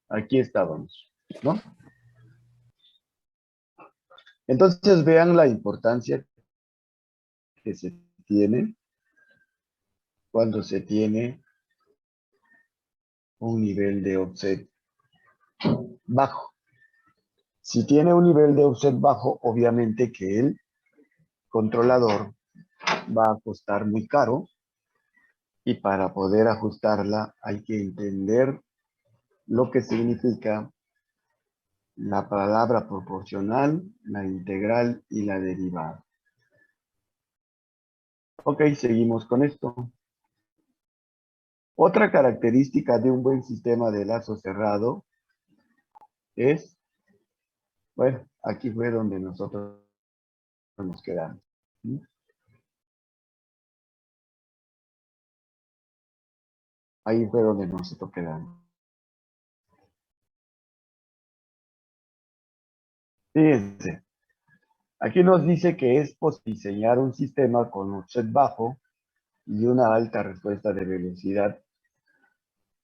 Aquí estábamos, ¿no? Entonces vean la importancia que se tiene cuando se tiene un nivel de offset bajo. Si tiene un nivel de offset bajo, obviamente que el controlador va a costar muy caro y para poder ajustarla hay que entender lo que significa la palabra proporcional, la integral y la derivada. Ok, seguimos con esto. Otra característica de un buen sistema de lazo cerrado es, bueno, aquí fue donde nosotros nos quedamos. ¿Sí? Ahí fue donde nosotros quedamos. Fíjense, aquí nos dice que es posible diseñar un sistema con offset bajo y una alta respuesta de velocidad.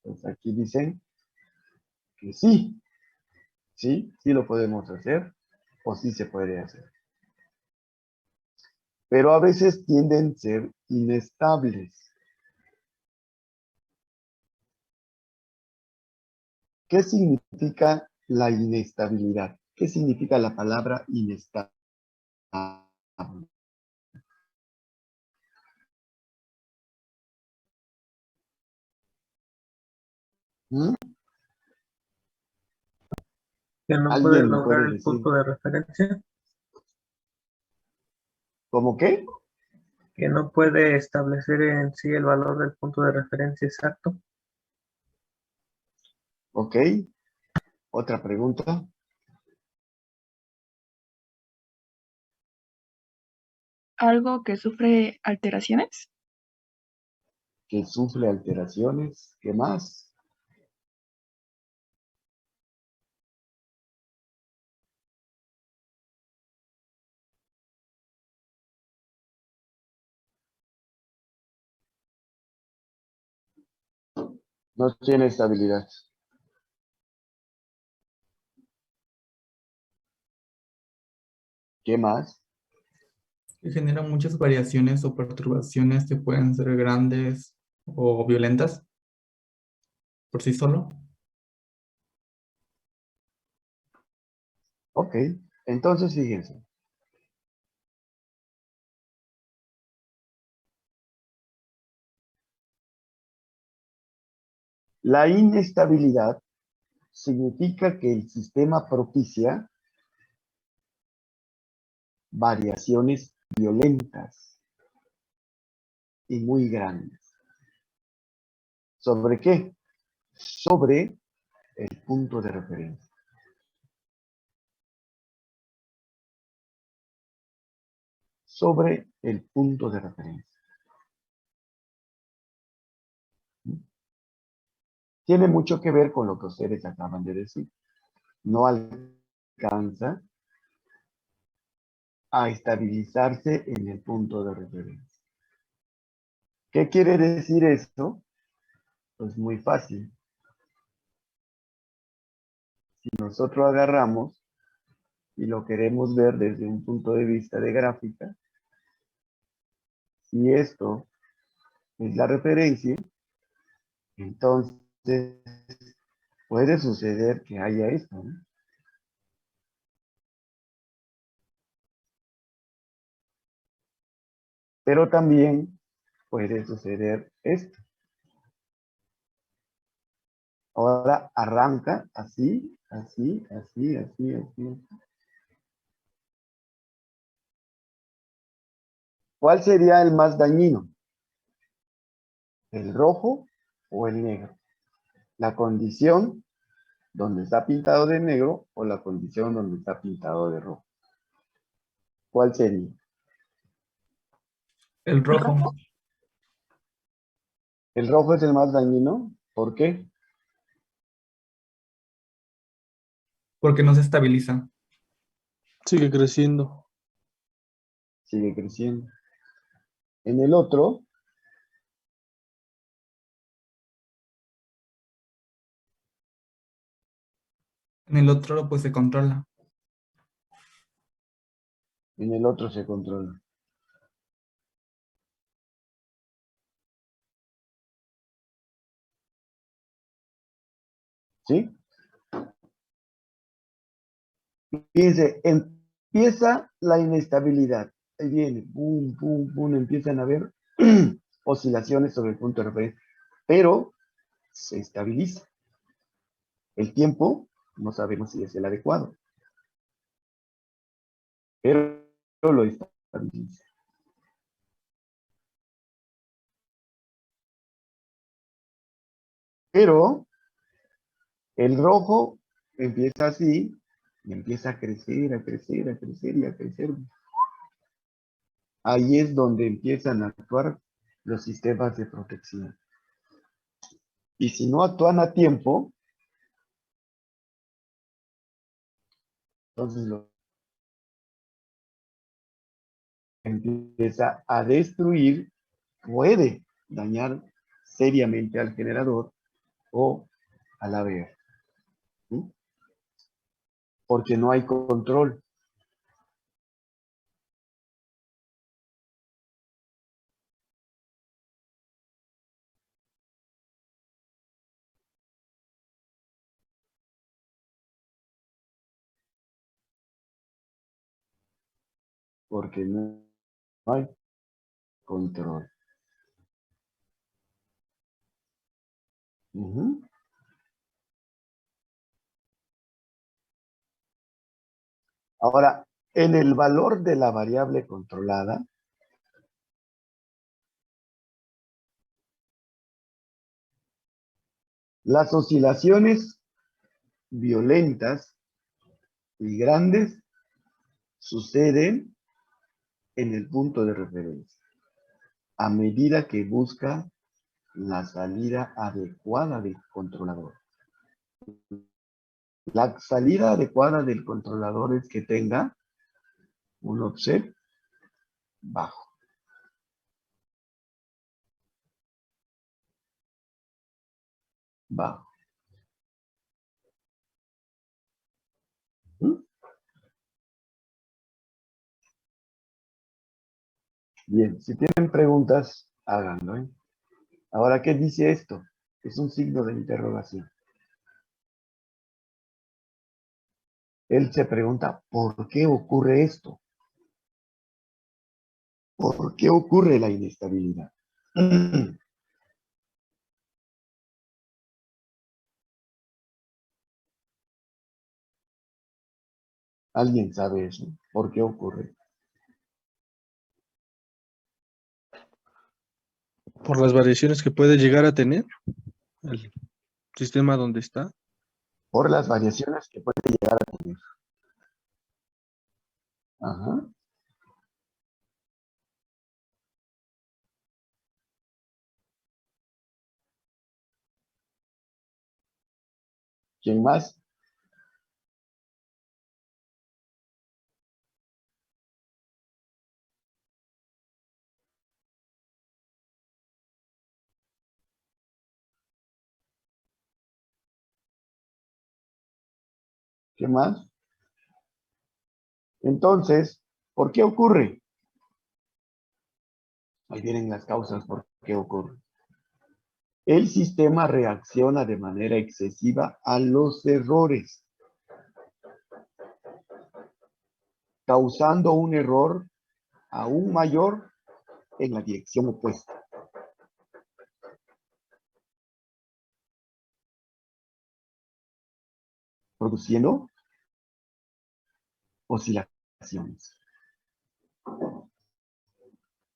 Pues aquí dicen que sí, sí lo podemos hacer o sí se puede hacer. Pero a veces tienden a ser inestables. ¿Qué significa la inestabilidad? ¿Qué significa la palabra inestable? ¿Mm? Que no puede ¿Alguien me lograr puede el decir? punto de referencia, ¿Cómo qué? que no puede establecer en sí el valor del punto de referencia exacto. Ok. Otra pregunta. Algo que sufre alteraciones. Que sufre alteraciones. ¿Qué más? No tiene estabilidad. ¿Qué más? Que genera muchas variaciones o perturbaciones que pueden ser grandes o violentas por sí solo. Ok. Entonces, fíjense. La inestabilidad significa que el sistema propicia variaciones violentas y muy grandes. ¿Sobre qué? Sobre el punto de referencia. Sobre el punto de referencia. Tiene mucho que ver con lo que ustedes acaban de decir. No alcanza a estabilizarse en el punto de referencia. ¿Qué quiere decir esto? Pues muy fácil. Si nosotros agarramos y lo queremos ver desde un punto de vista de gráfica, si esto es la referencia, entonces puede suceder que haya esto, ¿no? Pero también puede suceder esto. Ahora arranca así, así, así, así, así. ¿Cuál sería el más dañino? ¿El rojo o el negro? La condición donde está pintado de negro o la condición donde está pintado de rojo. ¿Cuál sería? El rojo, ¿El rojo es el más dañino? ¿Por qué? porque no se estabiliza. Sigue creciendo. Sigue creciendo. En el otro, En el otro pues se controla. En el otro se controla. ¿Sí? Fíjense, empieza la inestabilidad. Ahí viene, pum, pum, pum, empiezan a haber oscilaciones sobre el punto de referencia, pero se estabiliza. El tiempo, no sabemos si es el adecuado, pero lo estabiliza. Pero el rojo empieza así y empieza a crecer, a crecer, a crecer y a crecer. Ahí es donde empiezan a actuar los sistemas de protección. Y si no actúan a tiempo, entonces lo empieza a destruir, puede dañar seriamente al generador o al ABR, ¿sí? Porque no hay control. Porque no hay control. Ujú. Ahora, en el valor de la variable controlada, las oscilaciones violentas y grandes suceden en el punto de referencia, a medida que busca la salida adecuada del controlador. La salida adecuada del controlador es que tenga un offset bajo. Bajo. ¿Mm? Bien, si tienen preguntas, háganlo, ¿eh? Ahora, ¿qué dice esto? Es un signo de interrogación. Él se pregunta, ¿por qué ocurre esto? ¿Por qué ocurre la inestabilidad? ¿Alguien sabe eso? ¿Por qué ocurre? Por las variaciones que puede llegar a tener el sistema donde está. Por las variaciones que puede llegar a tener. Ajá. ¿Quién más? ¿Qué más? Entonces, ¿por qué ocurre? Ahí vienen las causas por qué ocurre. El sistema reacciona de manera excesiva a los errores, causando un error aún mayor en la dirección opuesta, produciendo oscilaciones.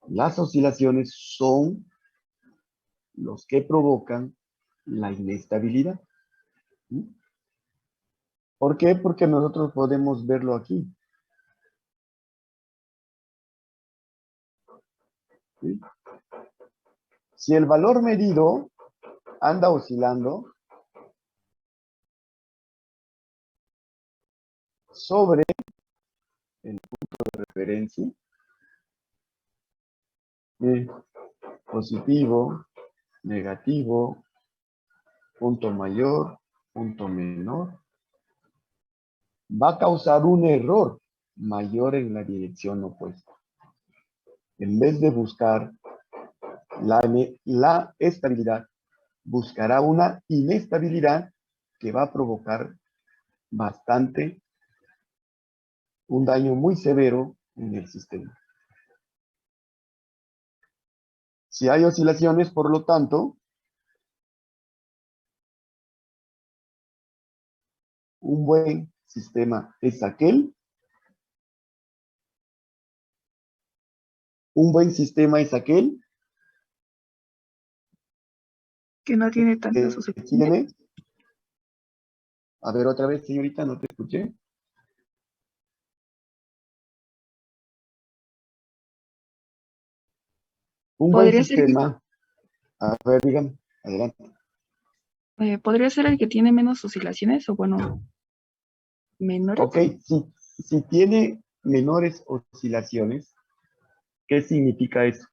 Las oscilaciones son los que provocan la inestabilidad. ¿Sí? ¿Por qué? Porque nosotros podemos verlo aquí. ¿Sí? Si el valor medido anda oscilando sobre el punto de referencia, positivo, negativo, punto mayor, punto menor, va a causar un error mayor en la dirección opuesta. En vez de buscar la estabilidad, buscará una inestabilidad que va a provocar un daño muy severo en el sistema. Si hay oscilaciones, por lo tanto, un buen sistema es aquel. Un buen sistema es aquel Que no tiene tantas que oscilaciones. tiene. A ver, otra vez, señorita, no te escuché. Un buen Podría ser, sistema. A ver, dígame, adelante. podría ser el que tiene menos oscilaciones o bueno, menores. Ok, si tiene menores oscilaciones, ¿qué significa eso?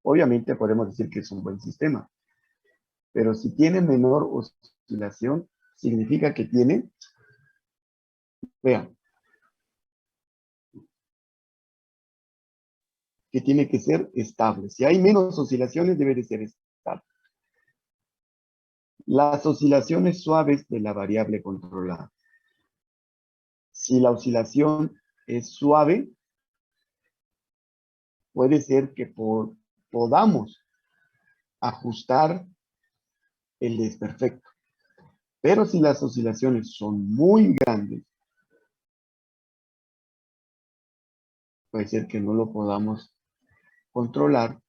Obviamente podemos decir que es un buen sistema, pero si tiene menor oscilación, significa que tiene, vean, que tiene que ser estable. Si hay menos oscilaciones, debe de ser estable. Las oscilaciones suaves de la variable controlada. Si la oscilación es suave, puede ser que podamos ajustar el desperfecto. Pero si las oscilaciones son muy grandes, puede ser que no lo podamos controlar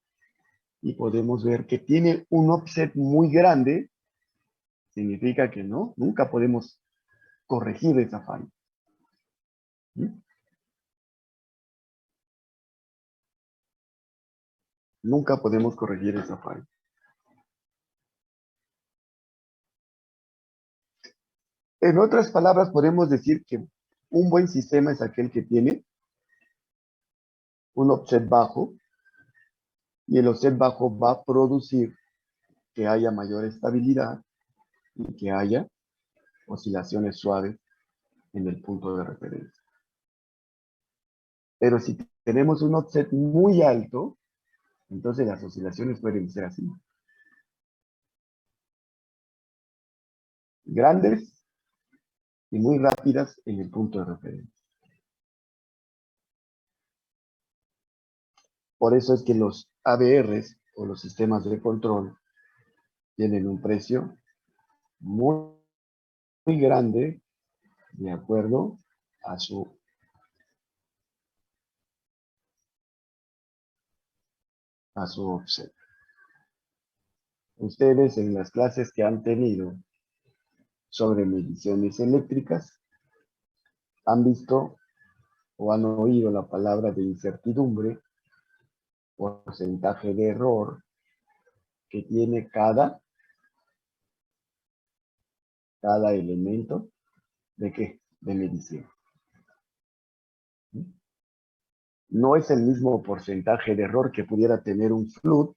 y podemos ver que tiene un offset muy grande. Significa que no, nunca podemos corregir esa falla. ¿Sí? Nunca podemos corregir esa falla. En otras palabras, podemos decir que un buen sistema es aquel que tiene un offset bajo y el offset bajo va a producir que haya mayor estabilidad y que haya oscilaciones suaves en el punto de referencia. Pero si tenemos un offset muy alto, entonces las oscilaciones pueden ser así. Grandes y muy rápidas en el punto de referencia. Por eso es que los ABRs o los sistemas de control tienen un precio muy, muy grande de acuerdo a su offset. Ustedes en las clases que han tenido sobre mediciones eléctricas han visto o han oído la palabra de incertidumbre, porcentaje de error que tiene cada elemento de qué, de medición. No es el mismo porcentaje de error que pudiera tener un flood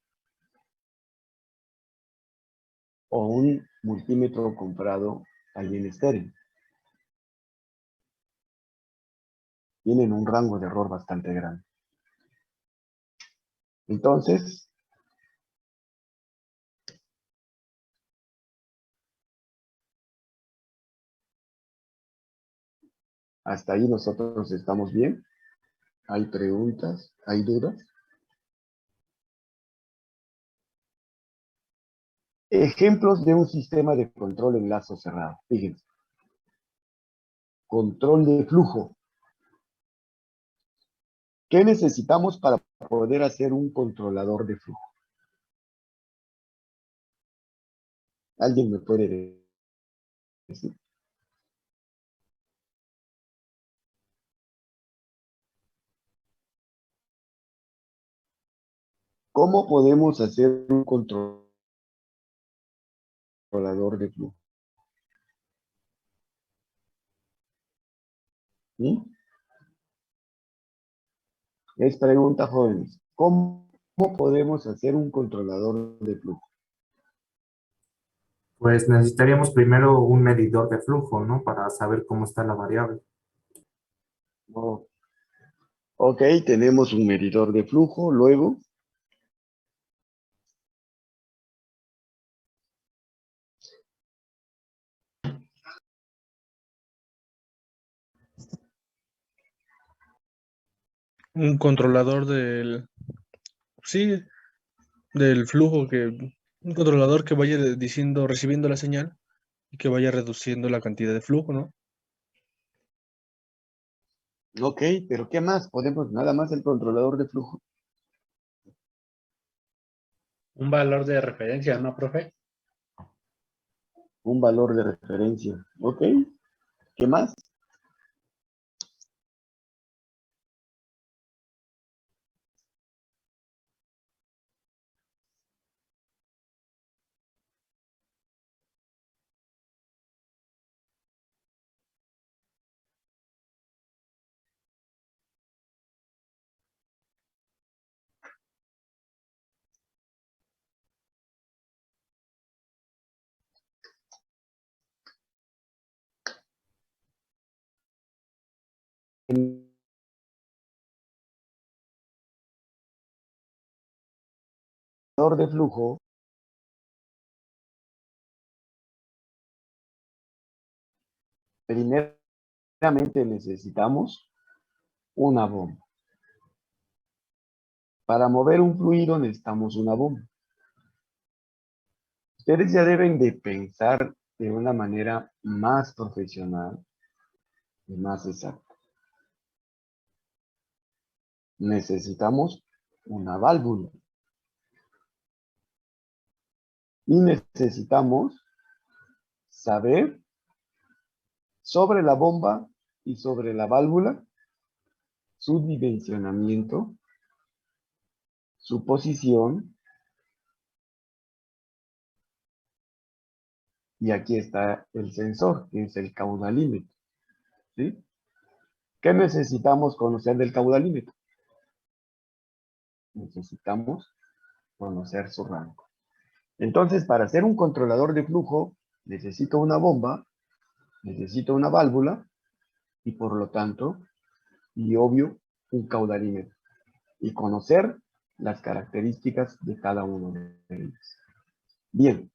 o un multímetro comprado ahí en estéreo. Tienen un rango de error bastante grande. Entonces, hasta ahí nosotros estamos bien. ¿Hay preguntas? ¿Hay dudas? Ejemplos de un sistema de control en lazo cerrado. Fíjense. Control de flujo. ¿Qué necesitamos para poder hacer un controlador de flujo? ¿Alguien me puede decir? ¿Cómo podemos hacer un controlador de flujo? ¿Sí? Les pregunta, jóvenes, ¿cómo podemos hacer un controlador de flujo? Pues necesitaríamos primero un medidor de flujo, ¿no? Para saber cómo está la variable. Oh, ok, tenemos un medidor de flujo, luego Un controlador sí, del flujo un controlador que vaya diciendo, recibiendo la señal y que vaya reduciendo la cantidad de flujo, ¿no? ok, pero ¿qué más? Podemos nada más el controlador de flujo. Un valor de referencia, ¿no, profe? Un valor de referencia. Ok, ¿qué más? El controlador de flujo primeramente necesitamos una bomba. Para mover un fluido necesitamos una bomba. Ustedes ya deben de pensar de una manera más profesional y más exacta. Necesitamos una válvula. Y necesitamos saber sobre la bomba y sobre la válvula su dimensionamiento, su posición, y aquí está el sensor, que es el caudalímetro, ¿sí? ¿Qué necesitamos conocer del caudalímetro? Necesitamos conocer su rango. Entonces, para hacer un controlador de flujo, necesito una bomba, necesito una válvula, y por lo tanto, y obvio, un caudalímetro. Y conocer las características de cada uno de ellos. Bien.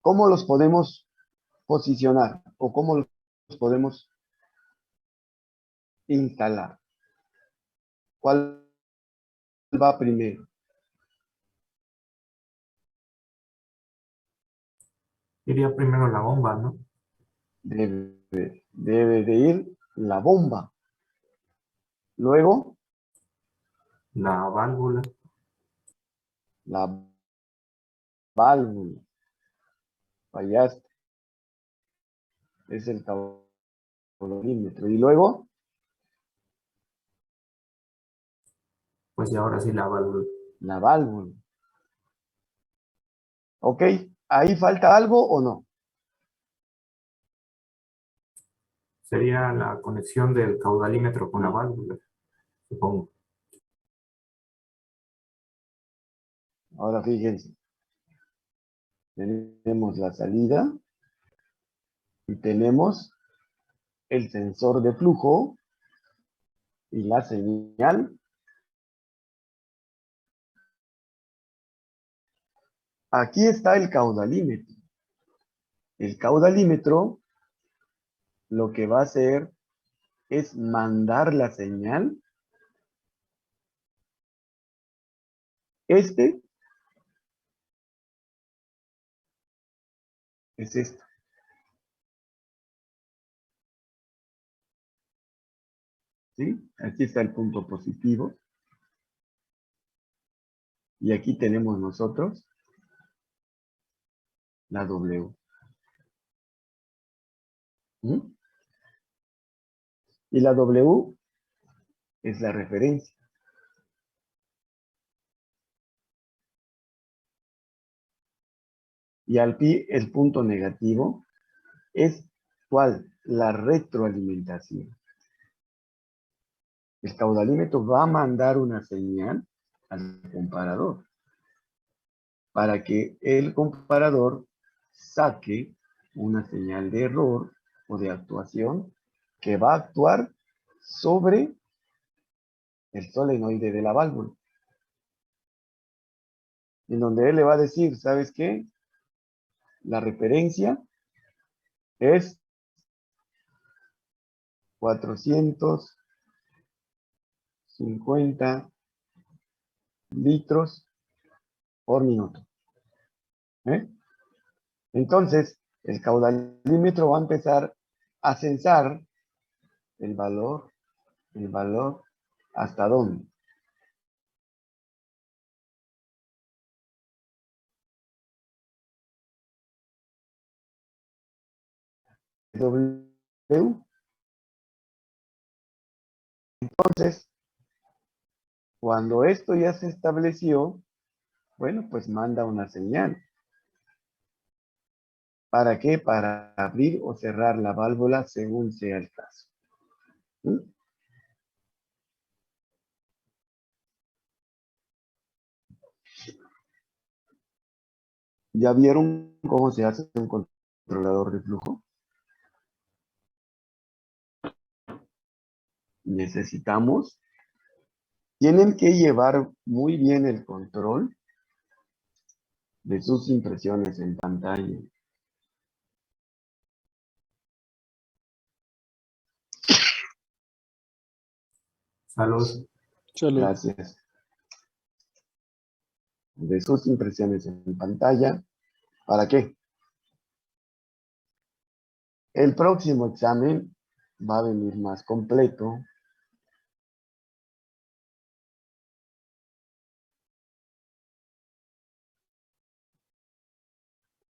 ¿Cómo los podemos posicionar o cómo los podemos instalar? ¿Cuál va primero? Iría primero la bomba, ¿no? Debe de ir la bomba. Luego, La válvula. la válvula. Fallaste. Es el caudalímetro. Y luego, Pues y ahora sí la válvula. la válvula. ¿Ok? ¿Ahí falta algo o no? Sería la conexión del caudalímetro con la válvula, supongo. Ahora fíjense. Tenemos la salida y tenemos el sensor de flujo y la señal. Aquí está el caudalímetro. El caudalímetro lo que va a hacer es mandar la señal. Este es esto. ¿Sí? Aquí está el punto positivo. Y aquí tenemos nosotros la W. ¿Mm? Y la W es la referencia. Y al pi, el punto negativo es ¿cuál? La retroalimentación. El caudalímetro va a mandar una señal al comparador. para que el comparador saque una señal de error o de actuación que va a actuar sobre el solenoide de la válvula. En donde él le va a decir, ¿sabes qué? La referencia es 450 litros por minuto. ¿Eh? Entonces, el caudalímetro va a empezar a censar el valor, ¿hasta dónde? W. Entonces, cuando esto ya se estableció, bueno, pues manda una señal. ¿Para qué? Para abrir o cerrar la válvula según sea el caso. ¿Mm? ¿Ya vieron cómo se hace un controlador de flujo? Necesitamos, tienen que llevar muy bien el control de sus impresiones en pantalla. Salud. Salud. Gracias. De sus impresiones en pantalla. ¿Para qué? El próximo examen va a venir más completo.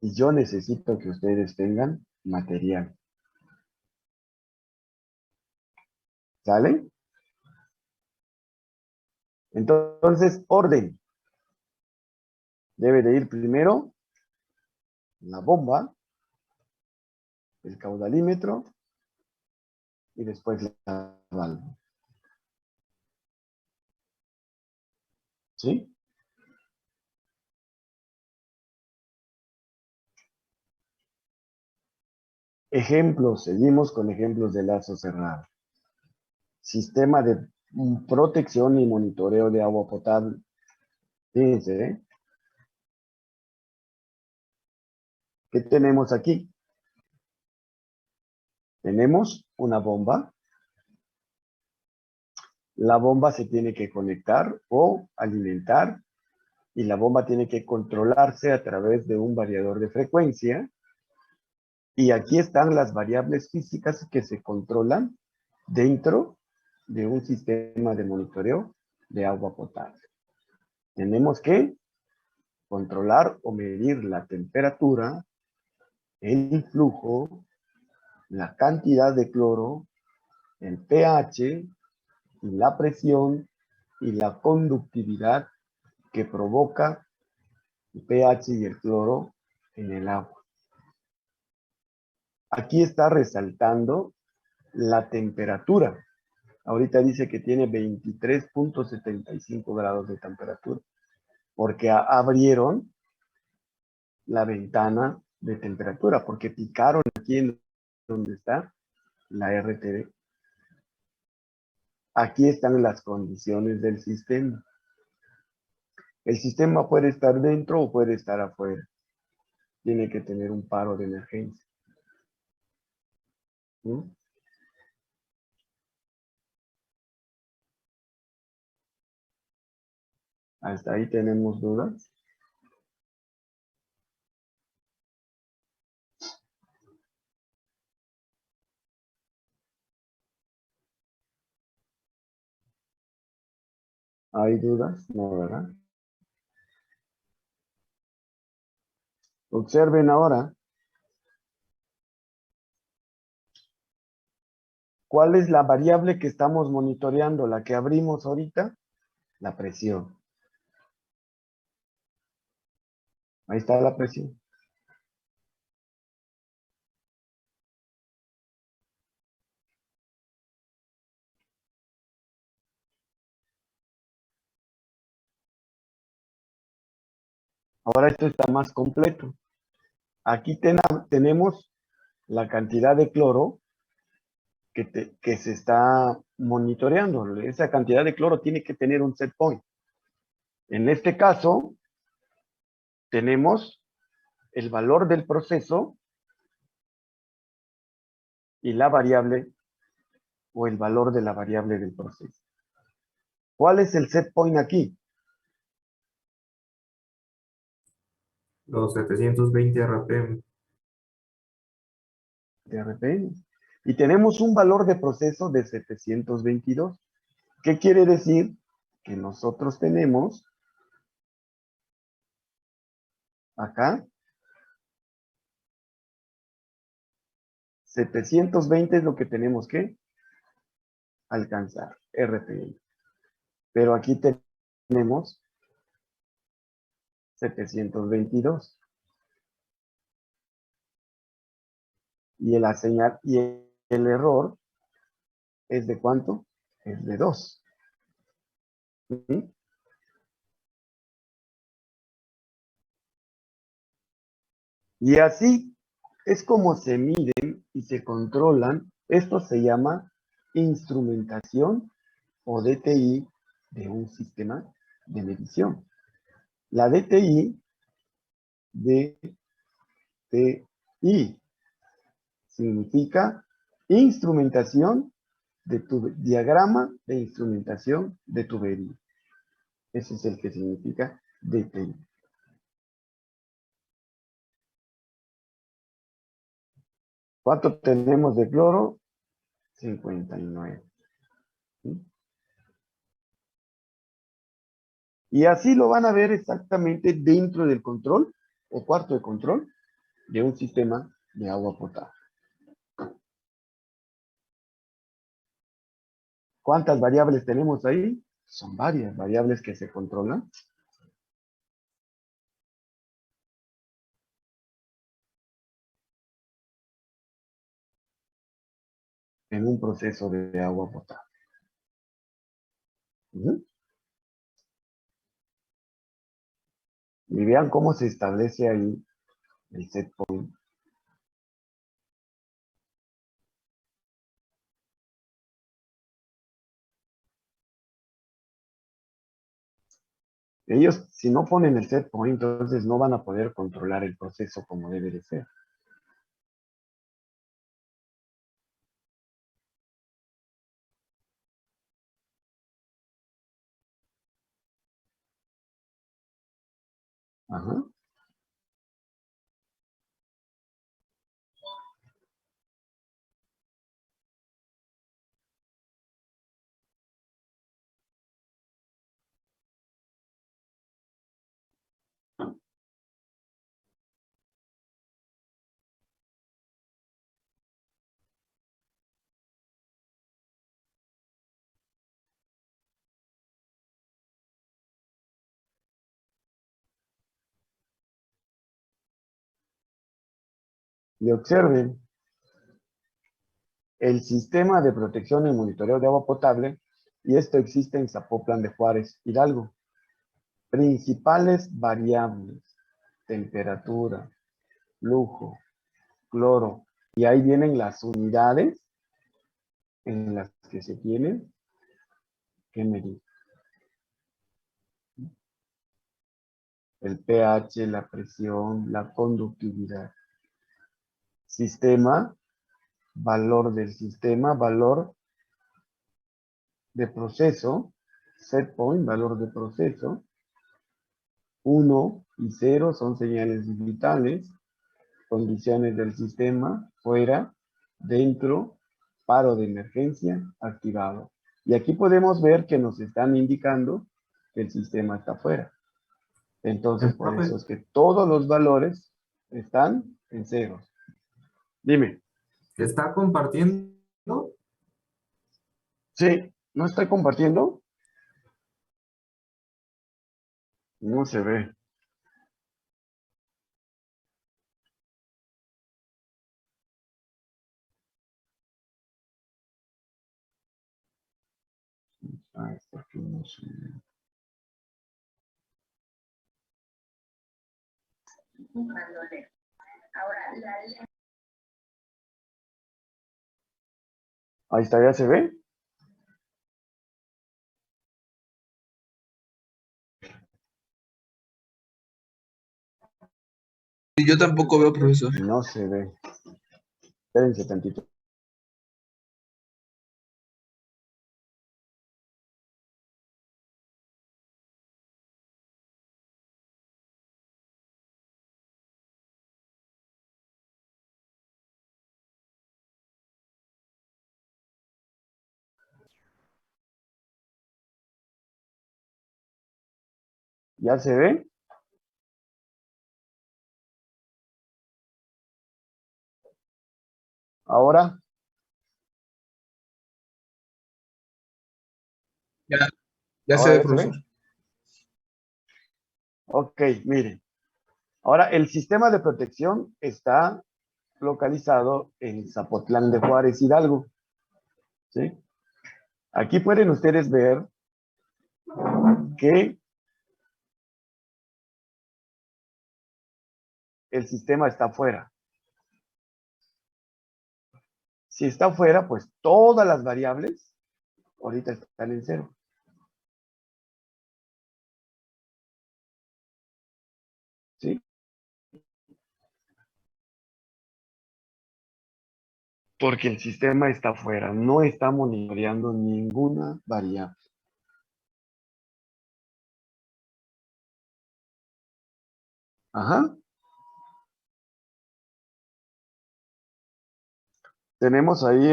Y yo necesito que ustedes tengan material. ¿Sale? Entonces, orden. Debe de ir primero la bomba, el caudalímetro y después la válvula. ¿Sí? Ejemplos, seguimos con ejemplos de lazo cerrado. Sistema de protección y monitoreo de agua potable. Fíjense, ¿eh? ¿Qué tenemos aquí? Tenemos una bomba. La bomba se tiene que conectar o alimentar y la bomba tiene que controlarse a través de un variador de frecuencia. Y aquí están las variables físicas que se controlan dentro de un sistema de monitoreo de agua potable. Tenemos que controlar o medir la temperatura, el flujo, la cantidad de cloro, el pH, y la presión y la conductividad que provoca el pH y el cloro en el agua. Aquí está resaltando la temperatura. Ahorita dice que tiene 23.75 grados de temperatura, porque abrieron la ventana de temperatura, porque picaron aquí en donde está la RTV. Aquí están las condiciones del sistema. El sistema puede estar dentro o puede estar afuera. Tiene que tener un paro de emergencia. ¿Mm? Hasta ahí tenemos dudas. ¿Hay dudas? No, ¿verdad? Observen ahora. ¿Cuál es la variable que estamos monitoreando? La que abrimos ahorita. La presión. Ahí está la presión. Ahora esto está más completo. Aquí tenemos la cantidad de cloro que se está monitoreando. Esa cantidad de cloro tiene que tener un set point. En este caso, tenemos el valor del proceso y la variable o el valor de la variable del proceso. ¿Cuál es el set point aquí? Los 720 RPM. De RPM. Y tenemos un valor de proceso de 722. ¿Qué quiere decir? Que nosotros tenemos acá 720 es lo que tenemos que alcanzar, RPM. Pero aquí tenemos 722. Y la señal y el error es de ¿cuánto? Es de 2. ¿Sí? Y así es como se miden y se controlan. Esto se llama instrumentación o DTI de un sistema de medición. La DTI significa instrumentación de tu diagrama de instrumentación de tubería. Ese es el que significa DTI. ¿Cuánto tenemos de cloro? 59. ¿Sí? Y así lo van a ver exactamente dentro del control o cuarto de control de un sistema de agua potable. ¿Cuántas variables tenemos ahí? Son varias variables que se controlan. En un proceso de agua potable. ¿Sí? Y vean cómo se establece ahí el set point. Ellos, si no ponen el set point, entonces no van a poder controlar el proceso como debe de ser. Ajá. Y observen, el sistema de protección y monitoreo de agua potable, y esto existe en Zapopan de Juárez, Hidalgo. Principales variables: temperatura, flujo, cloro, y ahí vienen las unidades en las que se tienen que medir. El pH, la presión, la conductividad. Sistema, valor del sistema, valor de proceso, set point, valor de proceso. 1 y 0 son señales digitales, condiciones del sistema, fuera, dentro, paro de emergencia, activado. Y aquí podemos ver que nos están indicando que el sistema está fuera. Entonces, por eso es que todos los valores están en ceros. Dime. ¿Está compartiendo? Sí, ¿no estoy compartiendo? No se ve. Ah, es porque no se ve. Ahí está, ¿ya se ve? Yo tampoco veo, profesor. No se ve. Espérense tantito. ¿Ya se ve? Ahora, Ya, ya se ahora ve, ya se ve. profesor. Ok, miren. Ahora, el sistema de protección está localizado en Zapotlán de Juárez, Hidalgo. ¿Sí? Aquí pueden ustedes ver que el sistema está afuera. Si está afuera, pues todas las variables ahorita están en cero. ¿Sí? Porque el sistema está afuera, no está monitoreando ninguna variable. Ajá. Tenemos ahí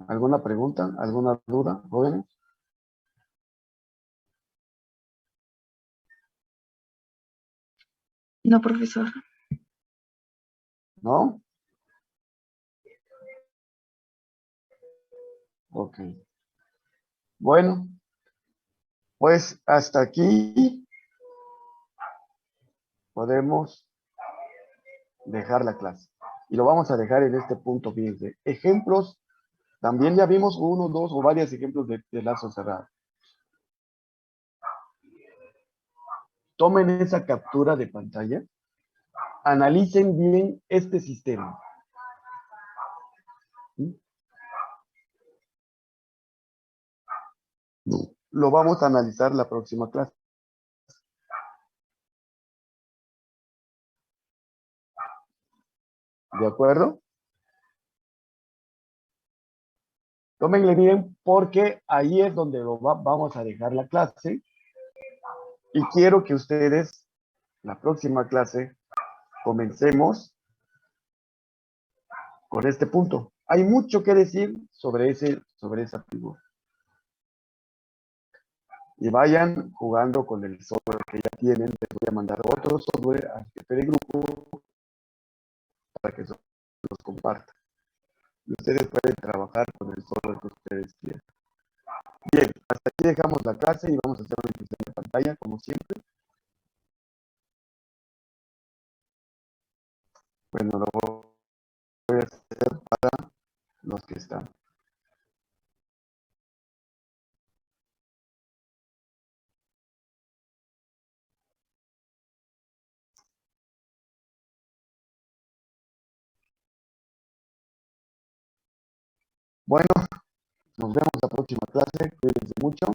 ¿alguna pregunta? ¿Alguna duda, jóvenes? No, profesor. ¿No? Ok. Bueno, pues hasta aquí podemos dejar la clase. Y lo vamos a dejar en este punto, fíjense. Ejemplos, también ya vimos uno, dos o varios ejemplos de lazo cerrado. Tomen esa captura de pantalla, analicen bien este sistema. ¿Sí? Lo vamos a analizar la próxima clase. ¿De acuerdo? Tómenle bien porque ahí es donde vamos a dejar la clase y quiero que ustedes, la próxima clase, comencemos con este punto. Hay mucho que decir sobre esa figura. Y vayan jugando con el software que ya tienen. Les voy a mandar otro software al jefe de grupo para que los compartan. Y ustedes pueden trabajar con el software que ustedes quieran. Bien, hasta aquí dejamos la clase y vamos a hacer una impresión de pantalla, como siempre. Bueno, lo voy a hacer para los que están. Bueno, nos vemos la próxima clase. Cuídense mucho.